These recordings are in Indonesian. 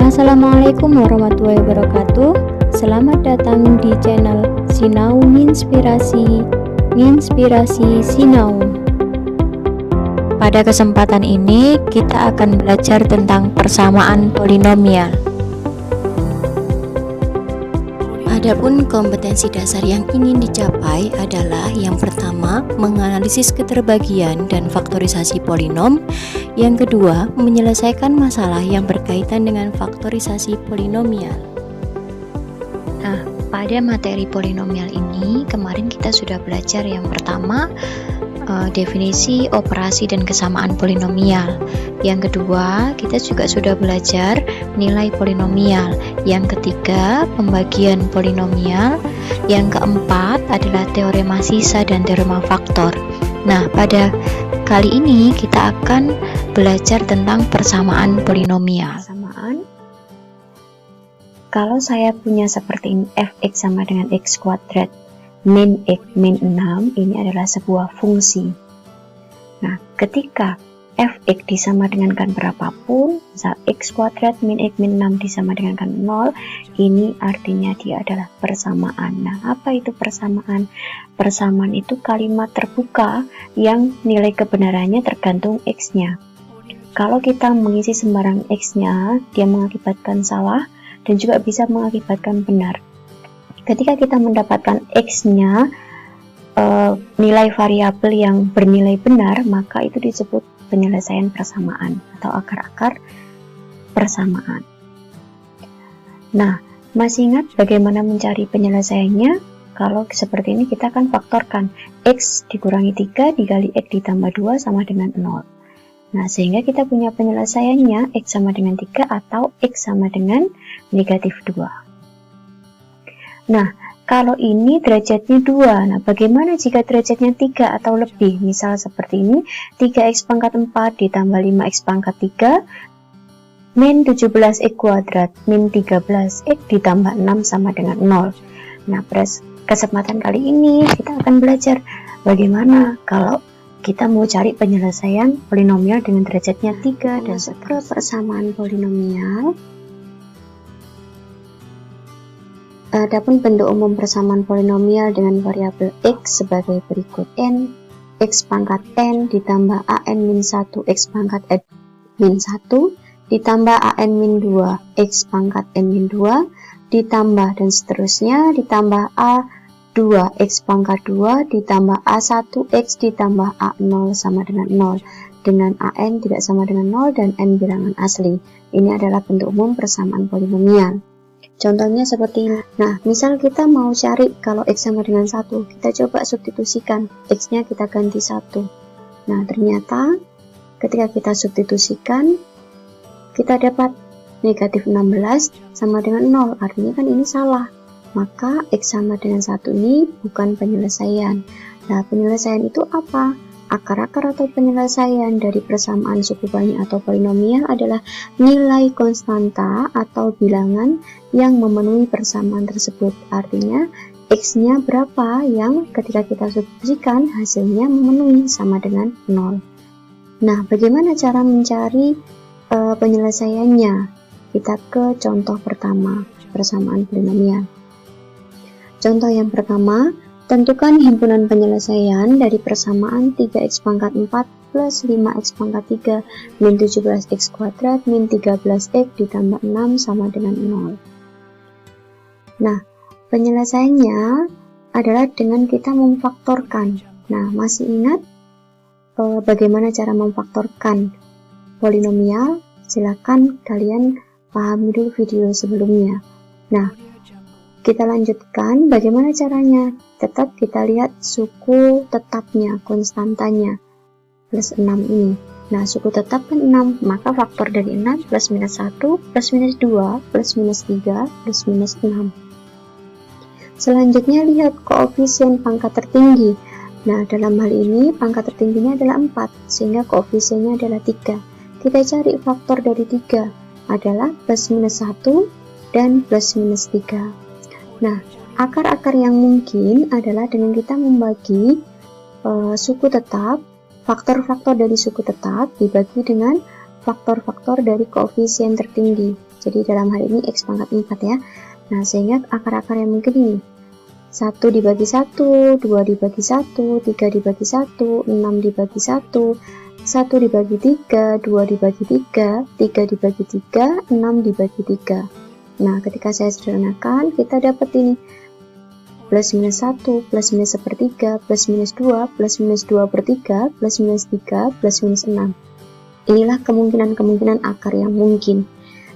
Assalamualaikum warahmatullahi wabarakatuh. Selamat datang di channel Sinau Nginspirasi Sinau. Pada kesempatan ini kita akan belajar tentang persamaan polinomial. Adapun kompetensi dasar yang ingin dicapai adalah yang pertama, menganalisis keterbagian dan faktorisasi polinom. Yang kedua, menyelesaikan masalah yang berkaitan dengan faktorisasi polinomial. Nah, pada materi polinomial ini kemarin kita sudah belajar yang pertama, definisi, operasi, dan kesamaan polinomial. Yang kedua, kita juga sudah belajar nilai polinomial. Yang ketiga, pembagian polinomial. Yang keempat adalah teorema sisa dan teorema faktor. Nah, pada kali ini kita akan belajar tentang persamaan polinomial. Persamaan, kalau saya punya seperti ini, fx sama dengan x kuadrat min x min 6, ini adalah sebuah fungsi. Nah, ketika fx disama dengankan berapapun, misal x kuadrat min x min 6 disama dengankan 0, ini artinya dia adalah persamaan. Nah, apa itu persamaan? Persamaan itu kalimat terbuka yang nilai kebenarannya tergantung x-nya. Kalau kita mengisi sembarang x-nya, dia mengakibatkan salah dan juga bisa mengakibatkan benar. Ketika kita mendapatkan x-nya, nilai variabel yang bernilai benar, maka itu disebut penyelesaian persamaan atau akar-akar persamaan. Nah, masih ingat bagaimana mencari penyelesaiannya? Kalau seperti ini kita akan faktorkan x dikurangi 3 dikali x ditambah 2 sama dengan 0. Nah, sehingga kita punya penyelesaiannya x sama dengan 3 atau x sama dengan negatif 2. Nah, kalau ini derajatnya 2, nah bagaimana jika derajatnya 3 atau lebih? Misal seperti ini, 3x pangkat 4 ditambah 5x pangkat 3 min 17x kuadrat min 13x ditambah 6 sama dengan 0. Nah, pada kesempatan kali ini kita akan belajar bagaimana kalau kita mau cari penyelesaian polinomial dengan derajatnya 3 dan setelah persamaan polinomial. Adapun bentuk umum persamaan polinomial dengan variabel x sebagai berikut: n x pangkat n ditambah an min 1 x pangkat n min 1 ditambah an min 2 x pangkat n min 2 ditambah dan seterusnya ditambah a2 x pangkat 2 ditambah a1 x ditambah a0 sama dengan 0 dengan an tidak sama dengan 0 dan n bilangan asli. Ini adalah bentuk umum persamaan polinomial. Contohnya seperti ini. Nah, misal kita mau cari kalau x sama dengan 1, kita coba substitusikan. X-nya kita ganti 1. Nah, ternyata ketika kita substitusikan, kita dapat negatif 16 sama dengan 0. Artinya kan ini salah. Maka x sama dengan 1 ini bukan penyelesaian. Nah, penyelesaian itu apa? Akar-akar atau penyelesaian dari persamaan suku banyak atau polinomial adalah nilai konstanta atau bilangan yang memenuhi persamaan tersebut. Artinya x-nya berapa yang ketika kita substitusikan hasilnya memenuhi sama dengan 0. Nah, bagaimana cara mencari penyelesaiannya? Kita ke contoh pertama, persamaan polinomial. Contoh yang pertama, tentukan himpunan penyelesaian dari persamaan 3x pangkat 4 plus 5x pangkat 3 min 17x kuadrat min 13x ditambah 6 sama dengan 0. Nah, penyelesaiannya adalah dengan kita memfaktorkan. Nah, masih ingat bagaimana cara memfaktorkan polinomial? Silakan kalian pahami dulu video sebelumnya. Nah, kita lanjutkan bagaimana caranya. Tetap kita lihat suku tetapnya, konstantanya, plus 6 ini. Nah, suku tetap kan 6, maka faktor dari 6 plus minus 1, plus minus 2, plus minus 3, plus minus 6. Selanjutnya lihat koefisien pangkat tertinggi. Nah, dalam hal ini pangkat tertingginya adalah 4, sehingga koefisiennya adalah 3. Kita cari faktor dari 3, adalah plus minus 1 dan plus minus 3. Nah, akar-akar yang mungkin adalah dengan kita membagi suku tetap, faktor-faktor dari suku tetap dibagi dengan faktor-faktor dari koefisien tertinggi. Jadi dalam hal ini X pangkat 4 ya. Nah, sehingga akar-akar yang mungkin ini 1 dibagi 1, 2 dibagi 1, 3 dibagi 1, 6 dibagi 1, 1 dibagi 3, 2 dibagi 3, 3 dibagi 3, 6 dibagi 3. Nah, ketika saya sederhanakan, kita dapat ini plus minus 1, plus minus sepertiga, plus minus 2, plus minus 2 per 3, plus minus 3, plus minus 6. Inilah kemungkinan-kemungkinan akar yang mungkin.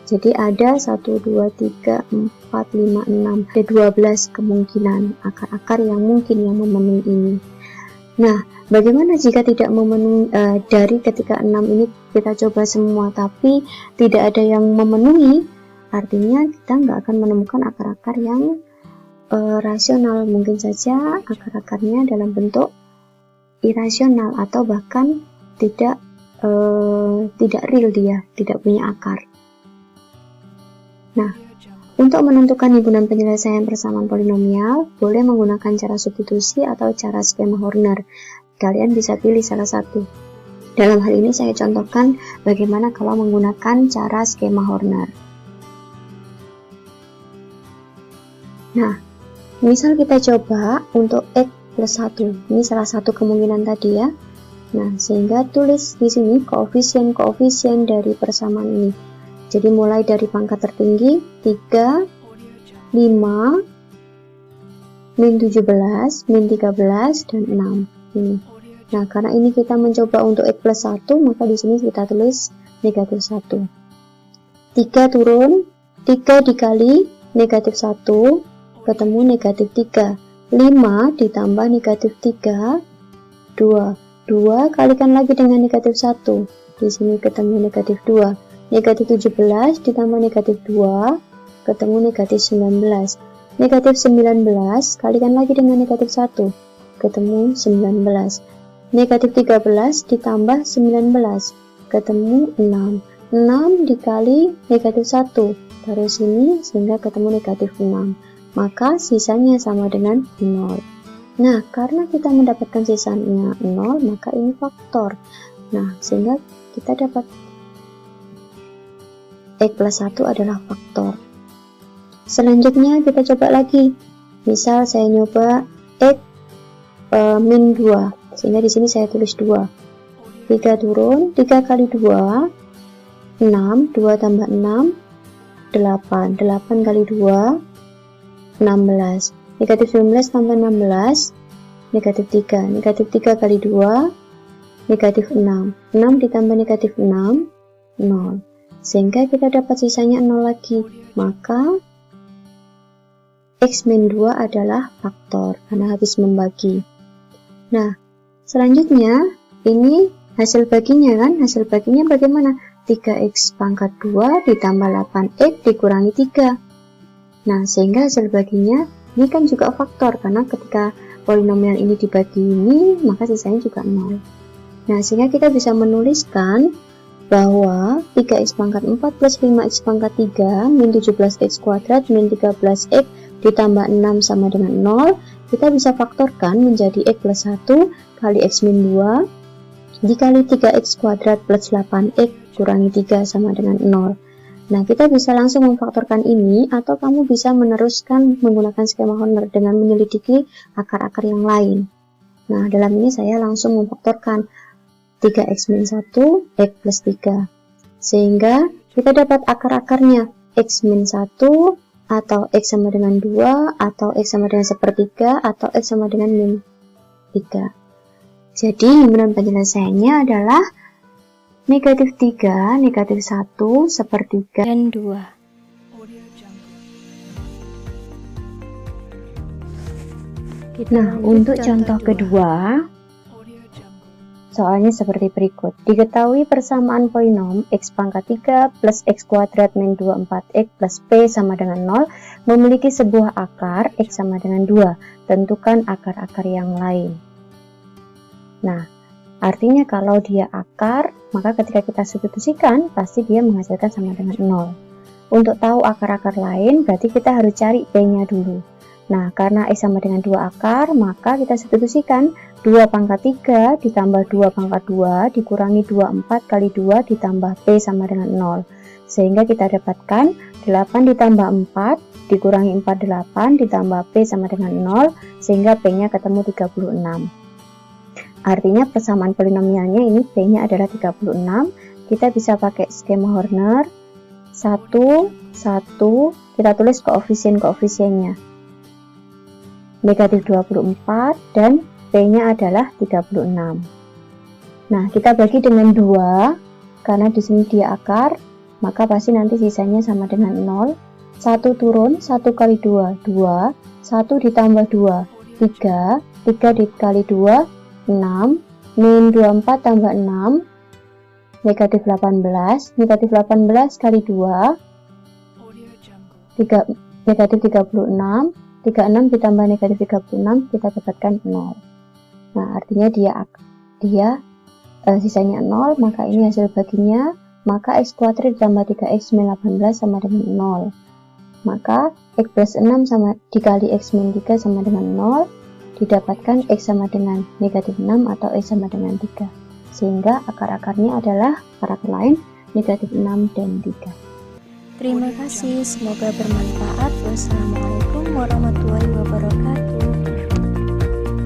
Jadi ada 1, 2, 3, 4, 5, 6, ada 12 kemungkinan akar-akar yang mungkin yang memenuhi ini. Nah, bagaimana jika tidak memenuhi, dari ketika 6 ini kita coba semua tapi tidak ada yang memenuhi, artinya kita nggak akan menemukan akar-akar yang rasional. Mungkin saja akar-akarnya dalam bentuk irasional atau bahkan tidak real, dia tidak punya akar. Nah, untuk menentukan himpunan penyelesaian persamaan polinomial, boleh menggunakan cara substitusi atau cara skema Horner. Kalian bisa pilih salah satu. Dalam hal ini saya contohkan bagaimana kalau menggunakan cara skema Horner. Nah, misal kita coba untuk X plus 1. Ini salah satu kemungkinan tadi ya. Nah, sehingga tulis di sini koefisien-koefisien dari persamaan ini. Jadi mulai dari pangkat tertinggi 3, 5, min 17, min 13, dan 6. Ini. Nah, karena ini kita mencoba untuk X plus 1, maka di sini kita tulis negatif 1. 3 turun, 3 dikali negatif 1, ketemu negatif 3. 5 ditambah negatif 3, 2. 2 kalikan lagi dengan negatif 1. Di sini ketemu negatif 2. Negatif 17 ditambah negatif 2, ketemu negatif 19. Negatif 19 kalikan lagi dengan negatif 1, ketemu 19. Negatif 13 ditambah 19, ketemu 6. 6 dikali negatif 1, taruh sini sehingga ketemu negatif 6. Maka sisanya sama dengan 0. Nah, karena kita mendapatkan sisanya 0, maka ini faktor. Nah, sehingga kita dapat X plus 1 adalah faktor. Selanjutnya kita coba lagi. Misal saya nyoba X min 2. Sehingga di sini saya tulis 2. 3 turun, 3 kali 2, 6, 2 tambah 6, 8. 8 kali 2, 16. Negatif 19 tambah 16, negatif 3. Negatif 3 kali 2, negatif 6. 6 ditambah negatif 6, 0. Sehingga kita dapat sisanya 0 lagi. Maka X min 2 adalah faktor karena habis membagi. Nah, selanjutnya ini hasil baginya kan. Hasil baginya bagaimana? 3X pangkat 2 ditambah 8X dikurangi 3. Nah, sehingga hasil baginya ini kan juga faktor karena ketika polinomial ini dibagi ini, maka sisanya juga 0. Nah, sehingga kita bisa menuliskan bahwa 3x pangkat 4 plus 5x pangkat 3 min 17x kuadrat min 13x ditambah 6 sama dengan 0, kita bisa faktorkan menjadi x plus 1 kali x min 2 dikali 3x kuadrat plus 8x kurangi 3 sama dengan 0. Nah, kita bisa langsung memfaktorkan ini, atau kamu bisa meneruskan menggunakan skema Horner dengan menyelidiki akar-akar yang lain. Nah, dalam ini saya langsung memfaktorkan 3x min 1, x plus 3. Sehingga kita dapat akar-akarnya x min 1, atau x sama dengan 2, atau x sama dengan sepertiga, atau x sama dengan min 3. Jadi, himpunan penyelesaiannya adalah negatif 3, negatif 1, sepertiga, dan 2. Nah, untuk contoh kedua, soalnya seperti berikut. Diketahui persamaan polinom x pangkat 3 plus x kuadrat min 24x plus p sama dengan 0 memiliki sebuah akar x sama dengan 2. Tentukan akar-akar yang lain. Nah, artinya kalau dia akar, maka ketika kita substitusikan, pasti dia menghasilkan sama dengan 0. Untuk tahu akar-akar lain, berarti kita harus cari p-nya dulu. Nah, karena X sama dengan 2 akar, maka kita substitusikan 2 pangkat 3 ditambah 2 pangkat 2 dikurangi 24 kali 2 ditambah P sama dengan 0. Sehingga kita dapatkan 8 ditambah 4 dikurangi 48 ditambah P sama dengan 0, sehingga P-nya ketemu 36. Artinya persamaan polinomialnya ini P-nya adalah 36. Kita bisa pakai skema Horner. 1, 1, kita tulis koefisien-koefisiennya. Negatif 24 dan P-nya adalah 36. Nah, kita bagi dengan 2, karena di sini dia akar, maka pasti nanti sisanya sama dengan 0. 1 turun, 1 kali 2, 2, 1 ditambah 2, 3, 3 dikali 2, 6, min 24 tambah 6, negatif 18, negatif 18 kali 2, 3, negatif 36, 36 ditambah negatif 36, kita dapatkan 0. Nah, artinya dia sisanya 0, maka ini hasil baginya, maka X kuadrat ditambah 3X min 18 sama dengan 0. Maka X plus 6 sama dikali X min 3 sama dengan 0, didapatkan X sama dengan negatif 6 atau X sama dengan 3. Sehingga akar-akarnya adalah akar lain negatif 6 dan 3. Terima kasih, semoga bermanfaat. Wassalamualaikum warahmatullahi wabarakatuh.